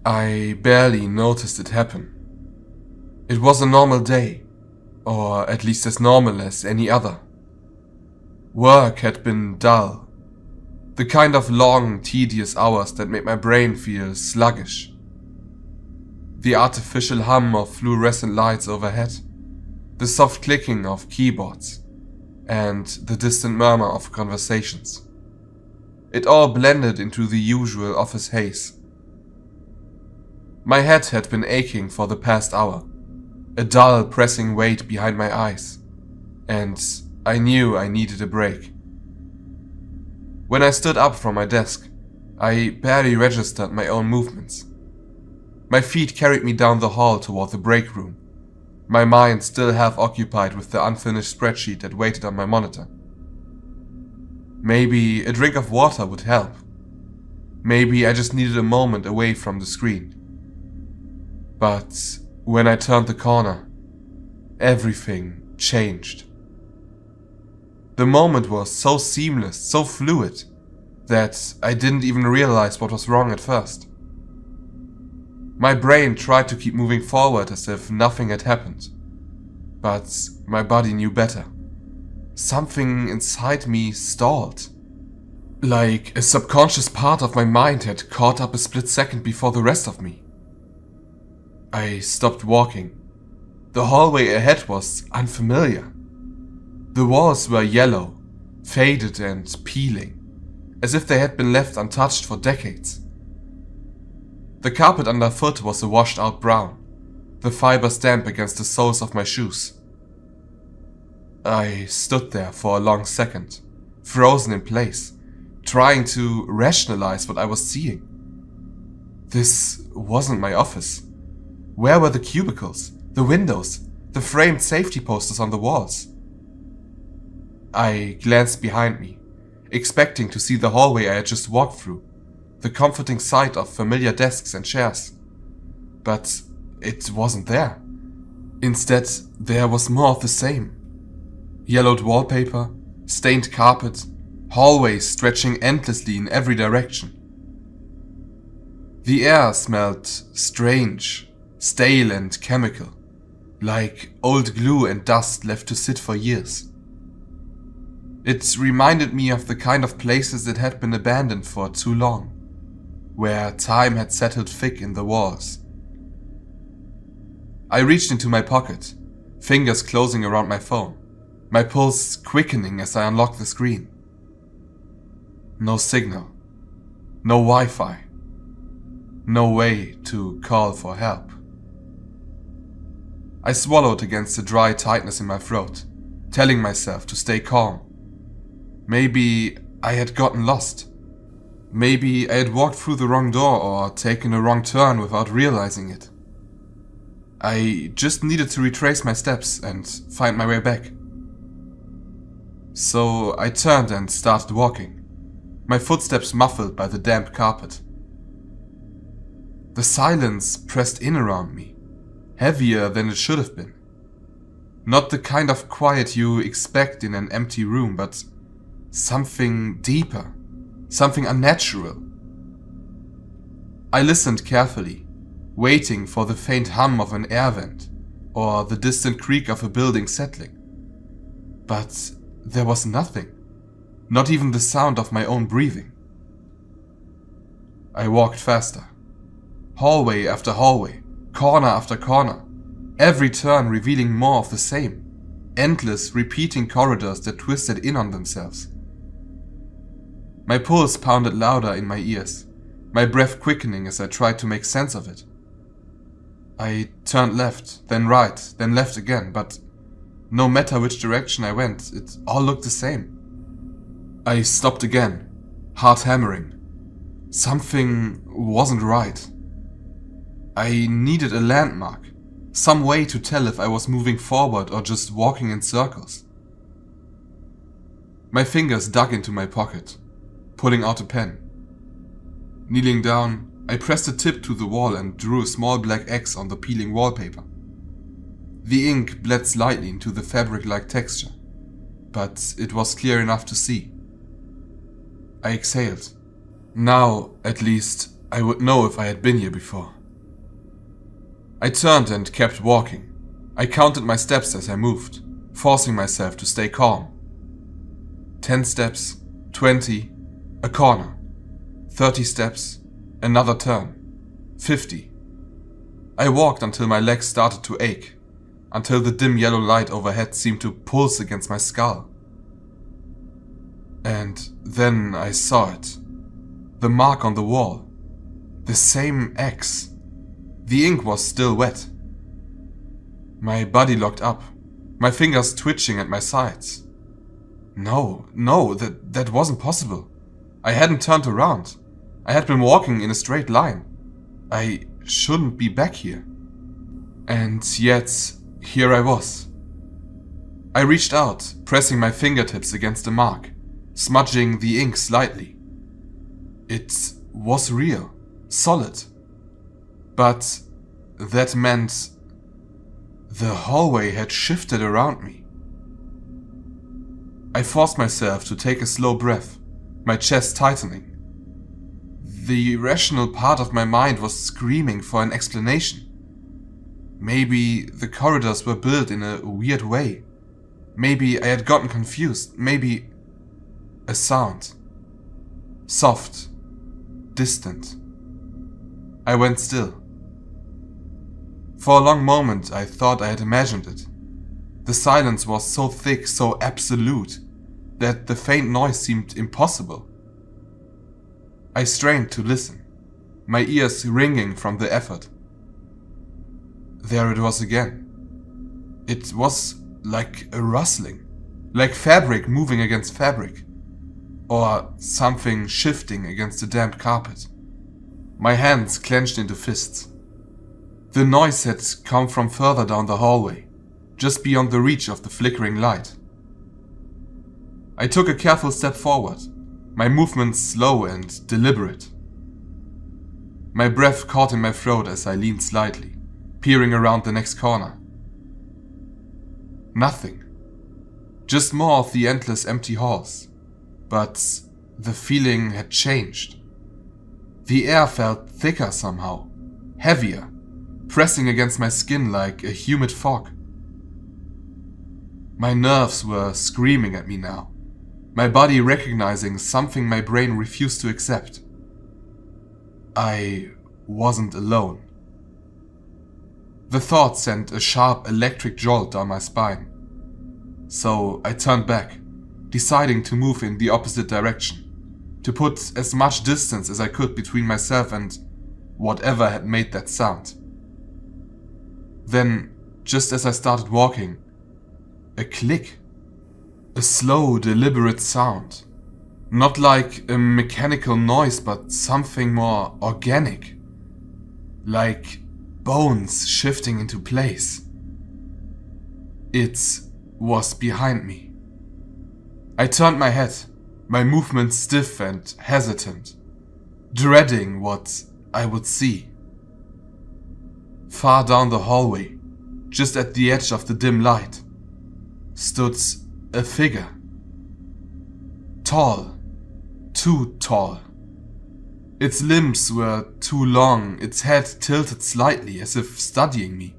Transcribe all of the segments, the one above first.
I barely noticed it happen. It was a normal day, or at least as normal as any other. Work had been dull, the kind of long, tedious hours that made my brain feel sluggish. The artificial hum of fluorescent lights overhead, the soft clicking of keyboards, and the distant murmur of conversations. It all blended into the usual office haze. My head had been aching for the past hour, a dull pressing weight behind my eyes, and I knew I needed a break. When I stood up from my desk, I barely registered my own movements. My feet carried me down the hall toward the break room, my mind still half occupied with the unfinished spreadsheet that waited on my monitor. Maybe a drink of water would help. Maybe I just needed a moment away from the screen. But when I turned the corner, everything changed. The moment was so seamless, so fluid, that I didn't even realize what was wrong at first. My brain tried to keep moving forward as if nothing had happened, but my body knew better. Something inside me stalled. Like a subconscious part of my mind had caught up a split second before the rest of me. I stopped walking. The hallway ahead was unfamiliar. The walls were yellow, faded and peeling, as if they had been left untouched for decades. The carpet underfoot was a washed-out brown, the fibers damp against the soles of my shoes. I stood there for a long second, frozen in place, trying to rationalize what I was seeing. This wasn't my office. Where were the cubicles, the windows, the framed safety posters on the walls? I glanced behind me, expecting to see the hallway I had just walked through, the comforting sight of familiar desks and chairs. But it wasn't there. Instead, there was more of the same. Yellowed wallpaper, stained carpet, hallways stretching endlessly in every direction. The air smelled strange, stale and chemical, like old glue and dust left to sit for years. It reminded me of the kind of places that had been abandoned for too long, where time had settled thick in the walls. I reached into my pocket, fingers closing around my phone, my pulse quickening as I unlocked the screen. No signal, no Wi-Fi, no way to call for help. I swallowed against the dry tightness in my throat, telling myself to stay calm. Maybe I had gotten lost. Maybe I had walked through the wrong door or taken a wrong turn without realizing it. I just needed to retrace my steps and find my way back. So I turned and started walking, my footsteps muffled by the damp carpet. The silence pressed in around me, heavier than it should have been. Not the kind of quiet you expect in an empty room, but something deeper, something unnatural. I listened carefully, waiting for the faint hum of an air vent or the distant creak of a building settling. But there was nothing, not even the sound of my own breathing. I walked faster. Hallway after hallway, corner after corner, every turn revealing more of the same, endless repeating corridors that twisted in on themselves. My pulse pounded louder in my ears, my breath quickening as I tried to make sense of it. I turned left, then right, then left again, but no matter which direction I went, it all looked the same. I stopped again, heart hammering. Something wasn't right. I needed a landmark, some way to tell if I was moving forward or just walking in circles. My fingers dug into my pocket, pulling out a pen. Kneeling down, I pressed the tip to the wall and drew a small black X on the peeling wallpaper. The ink bled slightly into the fabric-like texture, but it was clear enough to see. I exhaled. Now, at least, I would know if I had been here before. I turned and kept walking. I counted my steps as I moved, forcing myself to stay calm. 10 steps, 20, a corner. 30 steps, another turn. 50. I walked until my legs started to ache, until the dim yellow light overhead seemed to pulse against my skull. And then I saw it. The mark on the wall. The same X. The ink was still wet. My body locked up, my fingers twitching at my sides. No, that wasn't possible. I hadn't turned around. I had been walking in a straight line. I shouldn't be back here. And yet, here I was. I reached out, pressing my fingertips against the mark, smudging the ink slightly. It was real, solid. But that meant the hallway had shifted around me. I forced myself to take a slow breath, my chest tightening. The rational part of my mind was screaming for an explanation. Maybe the corridors were built in a weird way. Maybe I had gotten confused. Maybe a sound. Soft. Distant. I went still. For a long moment I thought I had imagined it. The silence was so thick, so absolute, that the faint noise seemed impossible. I strained to listen, my ears ringing from the effort. There it was again. It was like a rustling, like fabric moving against fabric, or something shifting against the damp carpet. My hands clenched into fists. The noise had come from further down the hallway, just beyond the reach of the flickering light. I took a careful step forward, my movements slow and deliberate. My breath caught in my throat as I leaned slightly, peering around the next corner. Nothing. Just more of the endless empty halls. But the feeling had changed. The air felt thicker somehow, heavier, pressing against my skin like a humid fog. My nerves were screaming at me now, my body recognizing something my brain refused to accept. I wasn't alone. The thought sent a sharp electric jolt down my spine. So I turned back, deciding to move in the opposite direction, to put as much distance as I could between myself and whatever had made that sound. Then, just as I started walking, a click. A slow, deliberate sound. Not like a mechanical noise, but something more organic. Like bones shifting into place. It was behind me. I turned my head, my movements stiff and hesitant, dreading what I would see. Far down the hallway, just at the edge of the dim light, stood a figure. Tall, too tall. Its limbs were too long, its head tilted slightly as if studying me.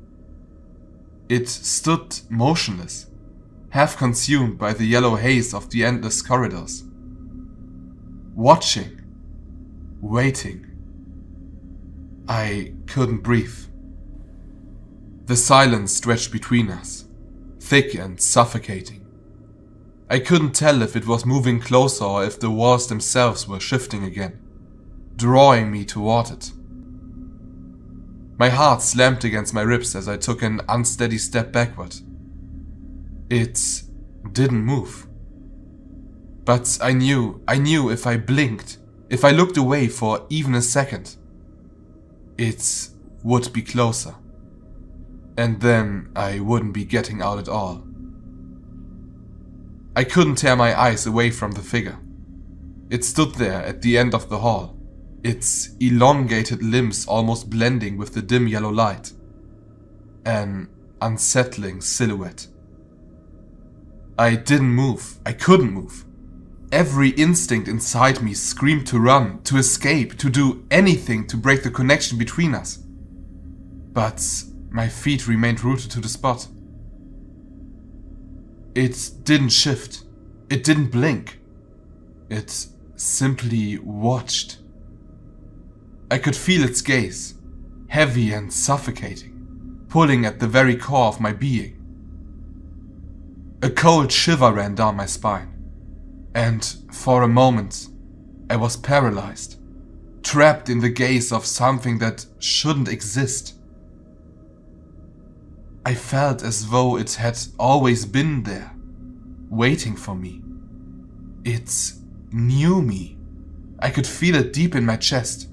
It stood motionless, half consumed by the yellow haze of the endless corridors. Watching, waiting. I couldn't breathe. The silence stretched between us, thick and suffocating. I couldn't tell if it was moving closer or if the walls themselves were shifting again, drawing me toward it. My heart slammed against my ribs as I took an unsteady step backward. It didn't move. But I knew if I blinked, if I looked away for even a second, it would be closer. And then I wouldn't be getting out at all. I couldn't tear my eyes away from the figure. It stood there at the end of the hall, its elongated limbs almost blending with the dim yellow light. An unsettling silhouette. I didn't move. I couldn't move. Every instinct inside me screamed to run, to escape, to do anything to break the connection between us. but my feet remained rooted to the spot. It didn't shift. It didn't blink. It simply watched. I could feel its gaze, heavy and suffocating, pulling at the very core of my being. A cold shiver ran down my spine, and for a moment I was paralyzed, trapped in the gaze of something that shouldn't exist. I felt as though it had always been there, waiting for me. It knew me. I could feel it deep in my chest.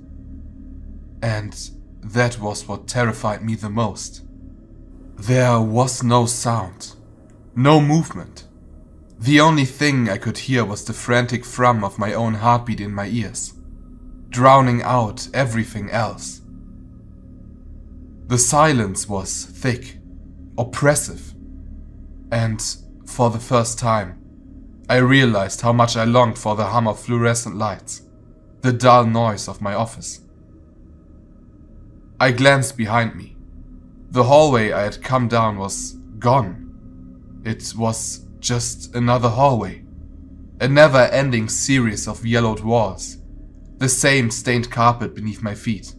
And that was what terrified me the most. There was no sound, no movement. The only thing I could hear was the frantic thrum of my own heartbeat in my ears, drowning out everything else. The silence was thick, oppressive, and for the first time, I realized how much I longed for the hum of fluorescent lights, the dull noise of my office. I glanced behind me. The hallway I had come down was gone. It was just another hallway, a never-ending series of yellowed walls, the same stained carpet beneath my feet.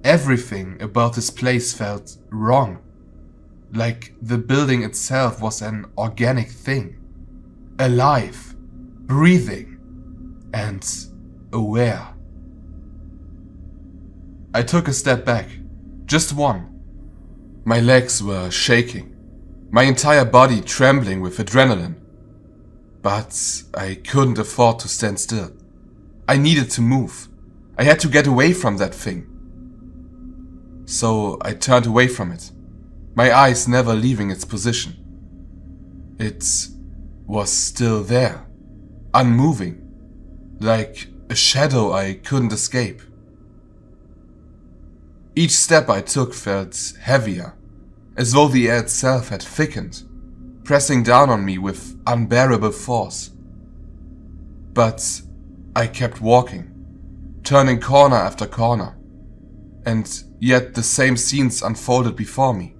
Everything about this place felt wrong, like the building itself was an organic thing, alive, breathing, and aware. I took a step back, just one. My legs were shaking, my entire body trembling with adrenaline. But I couldn't afford to stand still. I needed to move. I had to get away from that thing. So I turned away from it, my eyes never leaving its position. It was still there, unmoving, like a shadow I couldn't escape. Each step I took felt heavier, as though the air itself had thickened, pressing down on me with unbearable force. But I kept walking, turning corner after corner, and yet the same scenes unfolded before me.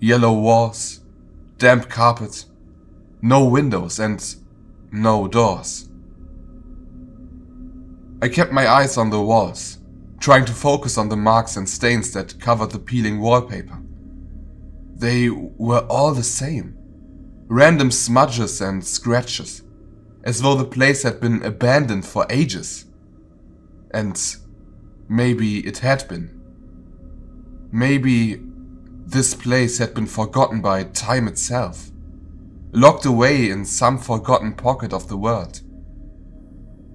Yellow walls, damp carpet, no windows and no doors. I kept my eyes on the walls, trying to focus on the marks and stains that covered the peeling wallpaper. They were all the same, random smudges and scratches, as though the place had been abandoned for ages. And maybe it had been. Maybe this place had been forgotten by time itself, locked away in some forgotten pocket of the world.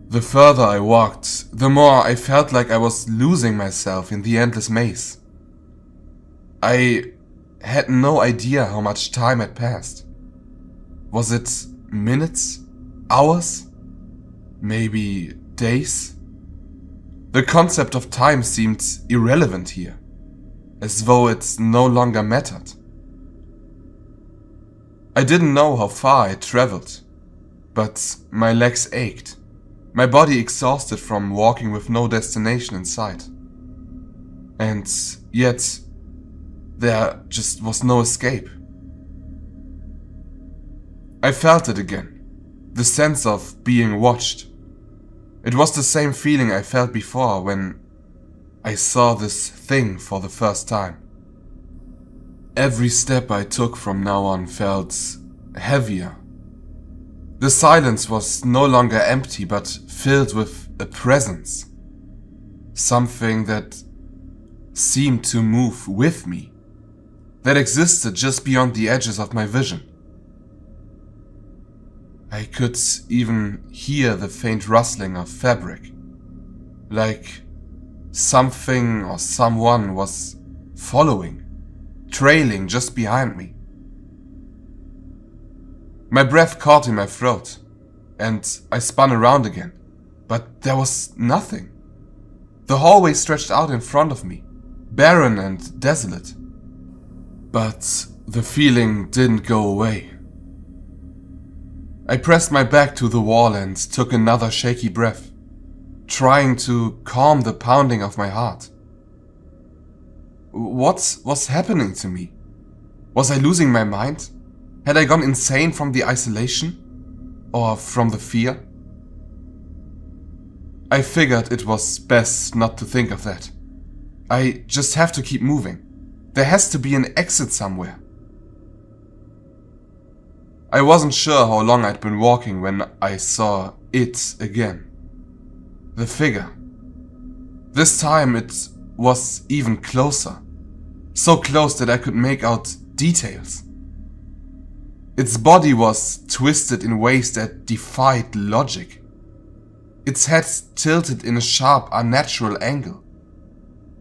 The further I walked, the more I felt like I was losing myself in the endless maze. I had no idea how much time had passed. Was it minutes? Hours? Maybe days? The concept of time seemed irrelevant here, as though it no longer mattered. I didn't know how far I had traveled, but my legs ached. My body exhausted from walking with no destination in sight. And yet, there just was no escape. I felt it again, the sense of being watched. It was the same feeling I felt before when I saw this thing for the first time. Every step I took from now on felt heavier. The silence was no longer empty, but filled with a presence. Something that seemed to move with me, that existed just beyond the edges of my vision. I could even hear the faint rustling of fabric, like something or someone was following, trailing just behind me. My breath caught in my throat, and I spun around again, but there was nothing. The hallway stretched out in front of me, barren and desolate. But the feeling didn't go away. I pressed my back to the wall and took another shaky breath, trying to calm the pounding of my heart. What was happening to me? Was I losing my mind? Had I gone insane from the isolation? Or from the fear? I figured it was best not to think of that. I just have to keep moving. There has to be an exit somewhere. I wasn't sure how long I'd been walking when I saw it again. The figure. This time it was even closer. So close that I could make out details. Its body was twisted in ways that defied logic. Its head tilted in a sharp, unnatural angle,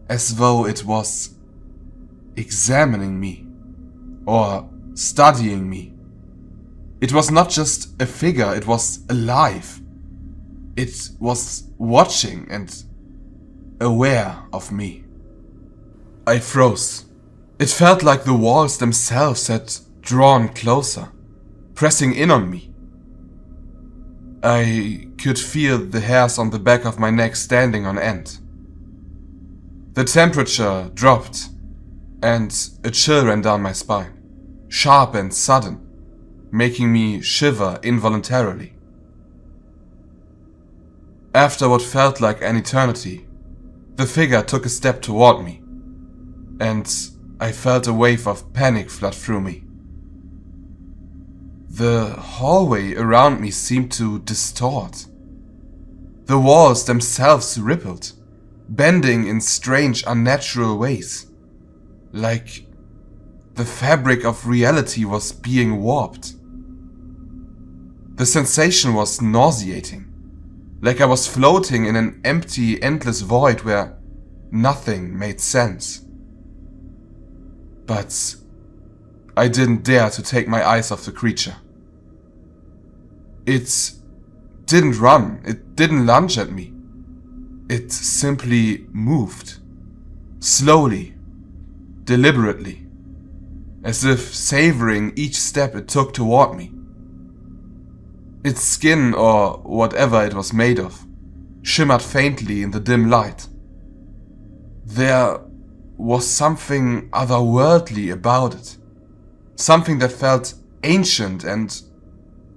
as though it was examining me, or studying me. It was not just a figure, it was alive. It was watching and aware of me. I froze. It felt like the walls themselves had drawn closer, pressing in on me. I could feel the hairs on the back of my neck standing on end. The temperature dropped, and a chill ran down my spine, sharp and sudden, making me shiver involuntarily. After what felt like an eternity, the figure took a step toward me, and I felt a wave of panic flood through me. The hallway around me seemed to distort. The walls themselves rippled, bending in strange, unnatural ways, like the fabric of reality was being warped. The sensation was nauseating, like I was floating in an empty, endless void where nothing made sense. But I didn't dare to take my eyes off the creature. It didn't run, it didn't lunge at me. It simply moved, slowly, deliberately, as if savoring each step it took toward me. Its skin, or whatever it was made of, shimmered faintly in the dim light. There was something otherworldly about it, something that felt ancient and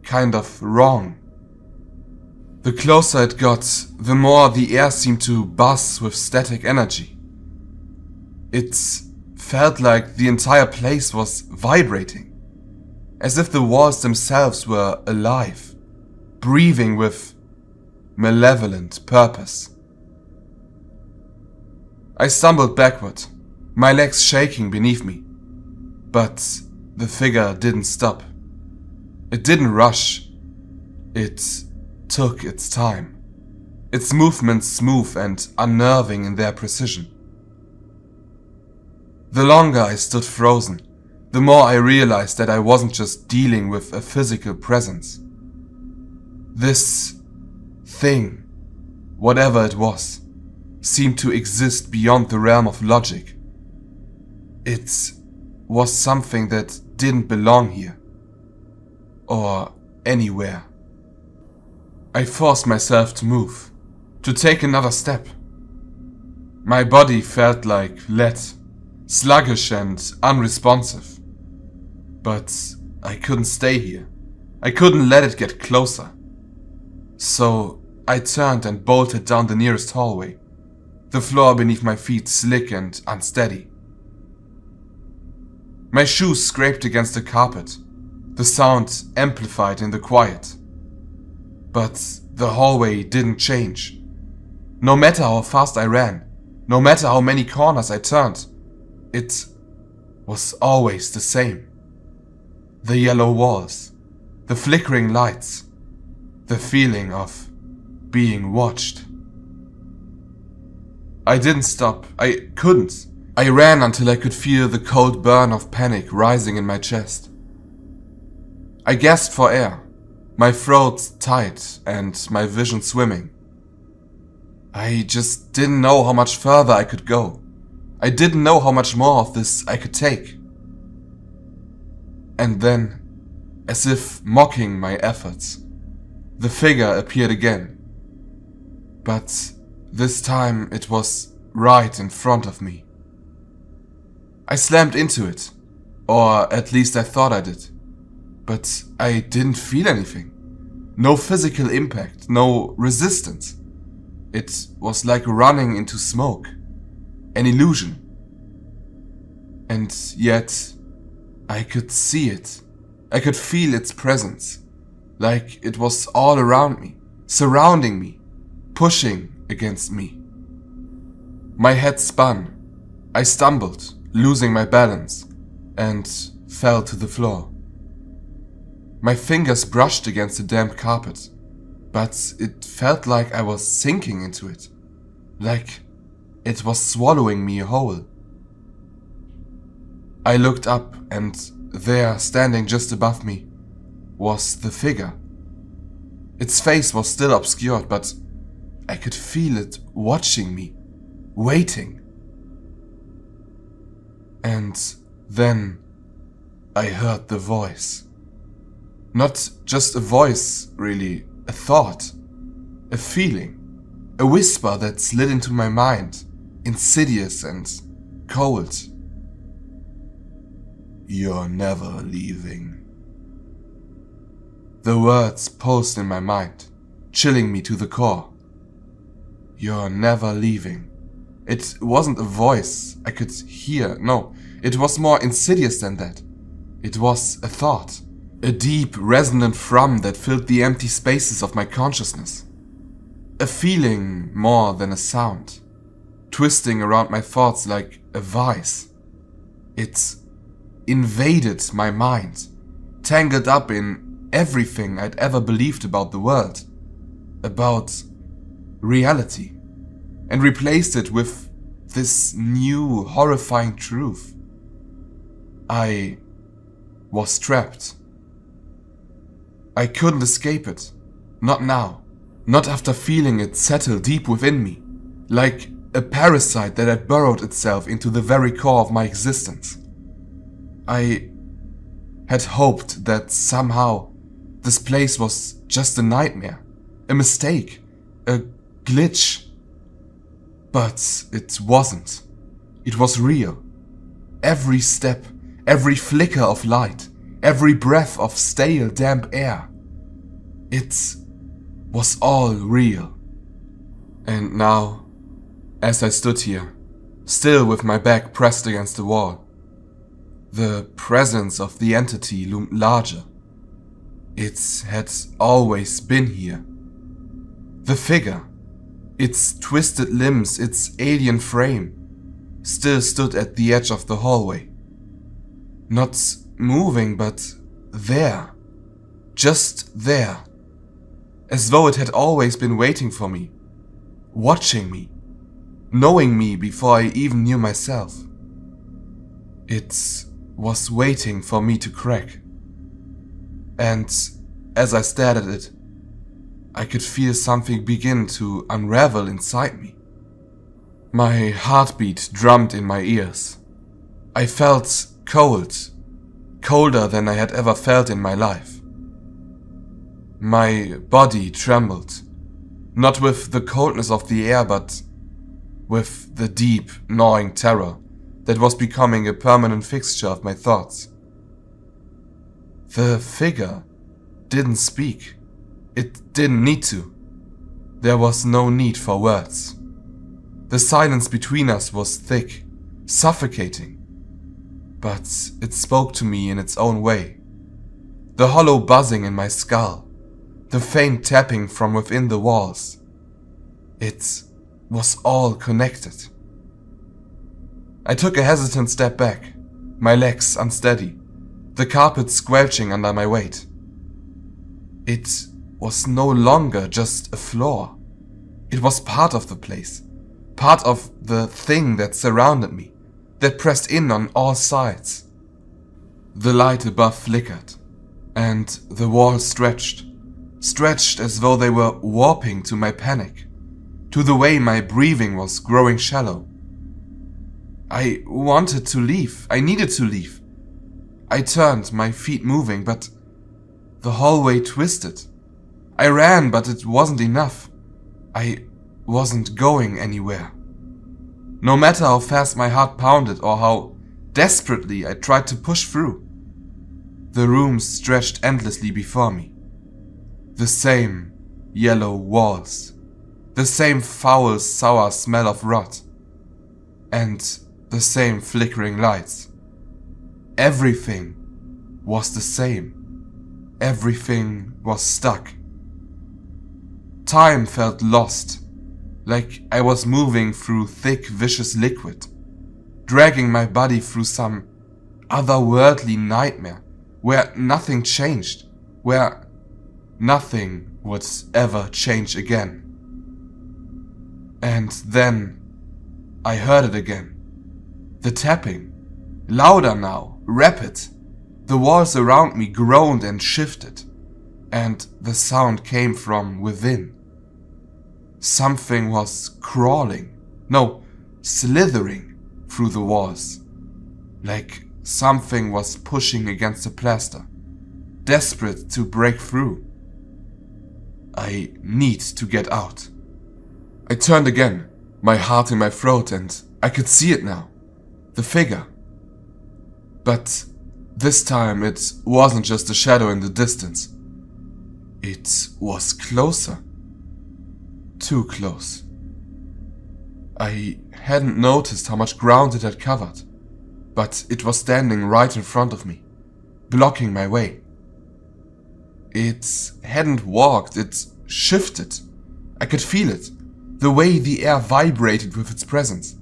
kind of wrong. The closer it got, the more the air seemed to buzz with static energy. It felt like the entire place was vibrating, as if the walls themselves were alive, breathing with malevolent purpose. I stumbled backward, my legs shaking beneath me, but the figure didn't stop. It didn't rush. It took its time, its movements smooth and unnerving in their precision. The longer I stood frozen, the more I realized that I wasn't just dealing with a physical presence. This thing, whatever it was, seemed to exist beyond the realm of logic. It was something that didn't belong here, or anywhere. I forced myself to move, to take another step. My body felt like lead, sluggish and unresponsive. But I couldn't stay here. I couldn't let it get closer. So I turned and bolted down the nearest hallway, the floor beneath my feet slick and unsteady. My shoes scraped against the carpet, the sound amplified in the quiet. But the hallway didn't change. No matter how fast I ran, no matter how many corners I turned, it was always the same. The yellow walls, the flickering lights, the feeling of being watched. I didn't stop. I couldn't. I ran until I could feel the cold burn of panic rising in my chest. I gasped for air, my throat tight and my vision swimming. I just didn't know how much further I could go. I didn't know how much more of this I could take. And then, as if mocking my efforts, the figure appeared again. But this time it was right in front of me. I slammed into it, or at least I thought I did. But I didn't feel anything. No physical impact, no resistance. It was like running into smoke, an illusion. And yet, I could see it. I could feel its presence, like it was all around me, surrounding me, pushing against me. My head spun. I stumbled, losing my balance, and fell to the floor. My fingers brushed against the damp carpet, but it felt like I was sinking into it, like it was swallowing me whole. I looked up, and there, standing just above me, was the figure. Its face was still obscured, but I could feel it watching me, waiting. And then I heard the voice. Not just a voice, really, a thought, a feeling, a whisper that slid into my mind, insidious and cold. "You're never leaving." The words pulsed in my mind, chilling me to the core. "You're never leaving." It wasn't a voice I could hear, no, it was more insidious than that. It was a thought, a deep, resonant thrum that filled the empty spaces of my consciousness. A feeling more than a sound, twisting around my thoughts like a vice. It invaded my mind, tangled up in everything I'd ever believed about the world, about reality, and replaced it with this new, horrifying truth. I was trapped. I couldn't escape it. Not now. Not after feeling it settle deep within me, like a parasite that had burrowed itself into the very core of my existence. I had hoped that somehow this place was just a nightmare, a mistake, a glitch. But it wasn't. It was real. Every step, every flicker of light, every breath of stale, damp air. It was all real. And now, as I stood here, still with my back pressed against the wall, the presence of the entity loomed larger. It had always been here. The figure, its twisted limbs, its alien frame, still stood at the edge of the hallway. Not moving, but there. Just there. As though it had always been waiting for me, watching me, knowing me before I even knew myself. It was waiting for me to crack. And as I stared at it, I could feel something begin to unravel inside me. My heartbeat drummed in my ears. I felt cold, colder than I had ever felt in my life. My body trembled, not with the coldness of the air, but with the deep, gnawing terror that was becoming a permanent fixture of my thoughts. The figure didn't speak. It didn't need to. There was no need for words. The silence between us was thick, suffocating. But it spoke to me in its own way. The hollow buzzing in my skull, the faint tapping from within the walls. It was all connected. I took a hesitant step back, my legs unsteady, the carpet squelching under my weight. It was no longer just a floor. It was part of the place, part of the thing that surrounded me, that pressed in on all sides. The light above flickered, and the walls stretched as though they were warping to my panic, to the way my breathing was growing shallow. I wanted to leave. I needed to leave. I turned, my feet moving, but the hallway twisted. I ran, but it wasn't enough. I wasn't going anywhere. No matter how fast my heart pounded or how Desperately, I tried to push through. The room stretched endlessly before me. The same yellow walls. The same foul, sour smell of rot. And the same flickering lights. Everything was the same. Everything was stuck. Time felt lost, like I was moving through thick, vicious liquid, dragging my body through some otherworldly nightmare where nothing changed, where nothing would ever change again. And then I heard it again. The tapping, louder now, rapid. The walls around me groaned and shifted, and the sound came from within. Something was crawling, no, slithering through the walls, like something was pushing against the plaster, desperate to break through. I need to get out. I turned again, my heart in my throat, and I could see it now. The figure. But this time it wasn't just a shadow in the distance. It was closer. Too close. I hadn't noticed how much ground it had covered, but it was standing right in front of me, blocking my way. It hadn't walked, it shifted. I could feel it, the way the air vibrated with its presence,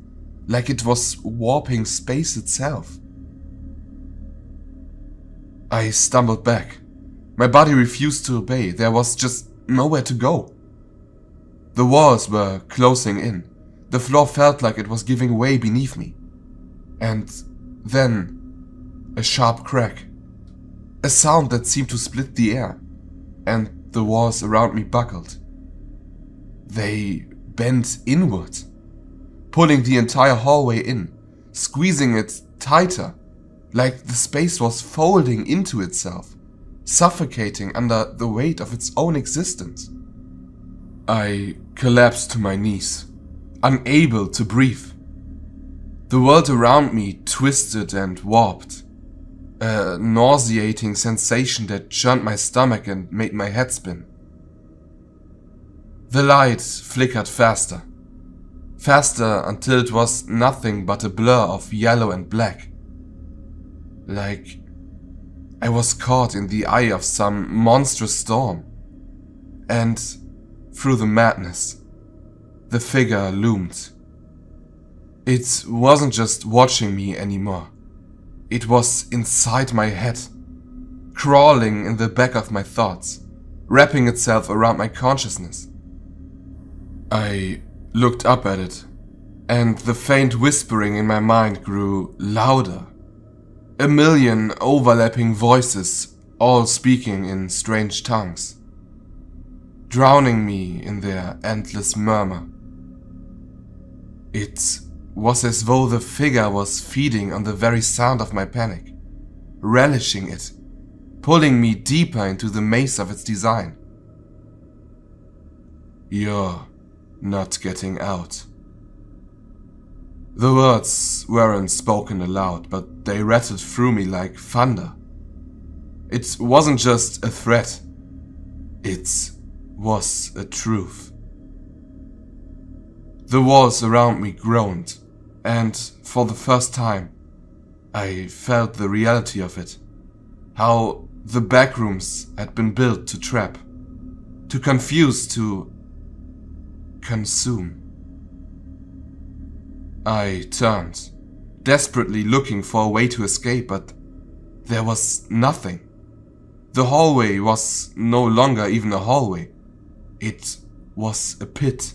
like it was warping space itself. I stumbled back. My body refused to obey. There was just nowhere to go. The walls were closing in. The floor felt like it was giving way beneath me. And then a sharp crack. A sound that seemed to split the air. And the walls around me buckled. They bent inward, pulling the entire hallway in, squeezing it tighter, like the space was folding into itself, suffocating under the weight of its own existence. I collapsed to my knees, unable to breathe. The world around me twisted and warped, a nauseating sensation that churned my stomach and made my head spin. The light flickered faster, faster until it was nothing but a blur of yellow and black. Like I was caught in the eye of some monstrous storm. And through the madness, the figure loomed. It wasn't just watching me anymore. It was inside my head, crawling in the back of my thoughts, wrapping itself around my consciousness. I looked up at it, and the faint whispering in my mind grew louder. A million overlapping voices, all speaking in strange tongues, drowning me in their endless murmur. It was as though the figure was feeding on the very sound of my panic, relishing it, pulling me deeper into the maze of its design. You're not getting out. The words weren't spoken aloud, but they rattled through me like thunder. It wasn't just a threat. It was a truth. The walls around me groaned, and for the first time, I felt the reality of it. How the backrooms had been built to trap, to confuse, to consume. I turned, desperately looking for a way to escape, but there was nothing. The hallway was no longer even a hallway. It was a pit,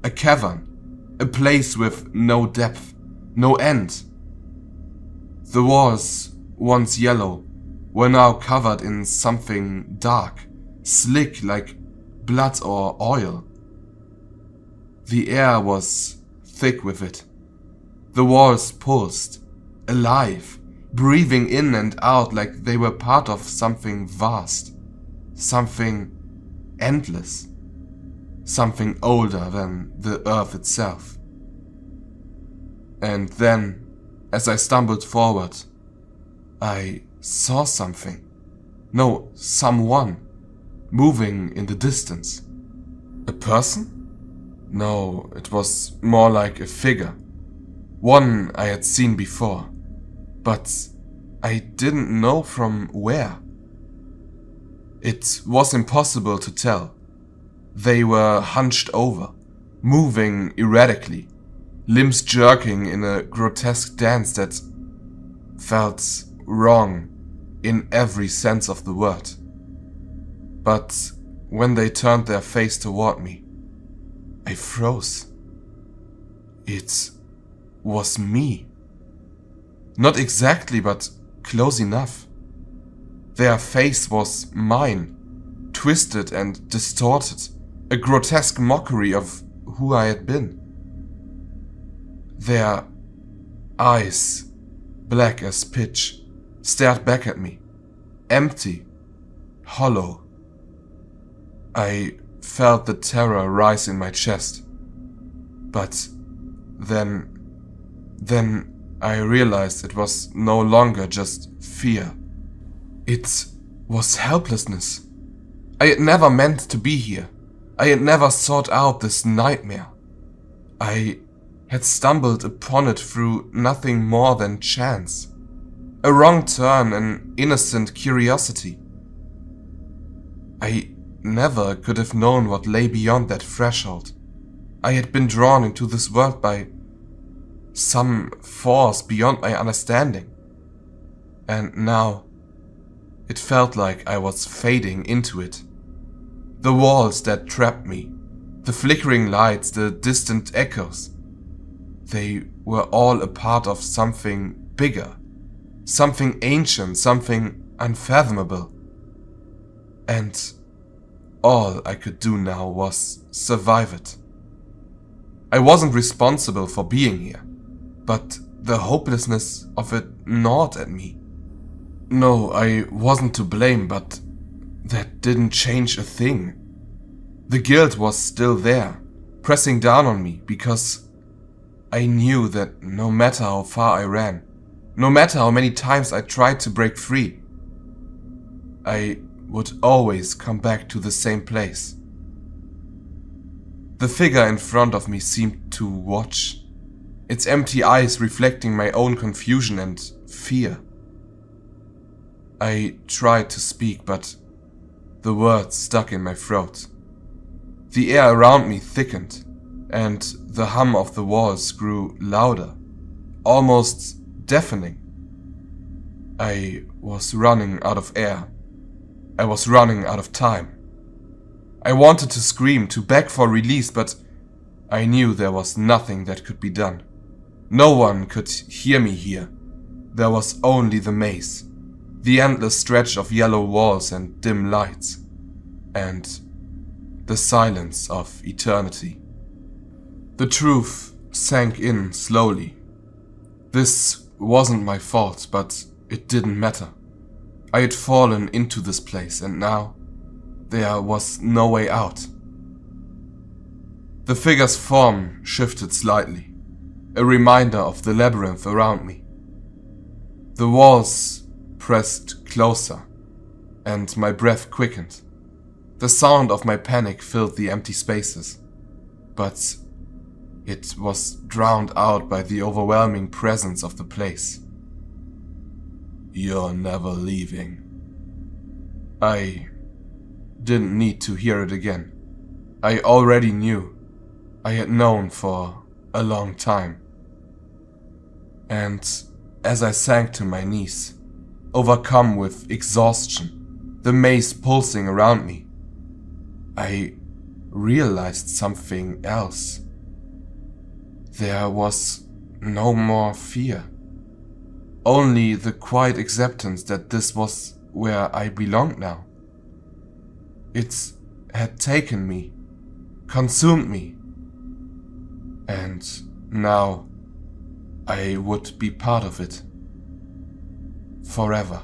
a cavern, a place with no depth, no end. The walls, once yellow, were now covered in something dark, slick like blood or oil. The air was thick with it. The walls pulsed, alive, breathing in and out like they were part of something vast, something endless, something older than the earth itself. And then As I stumbled forward, I saw something. No, someone moving in the distance. A person? No, it was more like a figure. One I had seen before, but I didn't know from where. It was impossible to tell. They were hunched over, moving erratically, limbs jerking in a grotesque dance that felt wrong in every sense of the word. But when they turned their face toward me, I froze. It was me. Not exactly, but close enough. Their face was mine, twisted and distorted, a grotesque mockery of who I had been. Their eyes, black as pitch, stared back at me, empty, hollow. I felt the terror rise in my chest. But then I realized it was no longer just fear. It was helplessness. I had never meant to be here. I had never sought out this nightmare. I had stumbled upon it through nothing more than chance. A wrong turn, an innocent curiosity. I never could have known what lay beyond that threshold. I had been drawn into this world by some force beyond my understanding. And now, it felt like I was fading into it. The walls that trapped me, the flickering lights, the distant echoes, they were all a part of something bigger, something ancient, something unfathomable. And all I could do now was survive it. I wasn't responsible for being here, but the hopelessness of it gnawed at me. No, I wasn't to blame, but that didn't change a thing. The guilt was still there, pressing down on me, because I knew that no matter how far I ran, no matter how many times I tried to break free, I would always come back to the same place. The figure in front of me seemed to watch, its empty eyes reflecting my own confusion and fear. I tried to speak, but the words stuck in my throat. The air around me thickened, and the hum of the walls grew louder, almost deafening. I was running out of air. I was running out of time. I wanted to scream, to beg for release, but I knew there was nothing that could be done. No one could hear me here. There was only the maze, the endless stretch of yellow walls and dim lights, and the silence of eternity. The truth sank in slowly. This wasn't my fault, but it didn't matter. I had fallen into this place, and now there was no way out. The figure's form shifted slightly, a reminder of the labyrinth around me. The walls pressed closer, and my breath quickened. The sound of my panic filled the empty spaces, but it was drowned out by the overwhelming presence of the place. "You're never leaving." I didn't need to hear it again. I already knew. I had known for a long time. And as I sank to my knees, overcome with exhaustion, the maze pulsing around me, I realized something else. There was no more fear. Only the quiet acceptance that this was where I belonged now. It had taken me, consumed me, and now I would be part of it. Forever.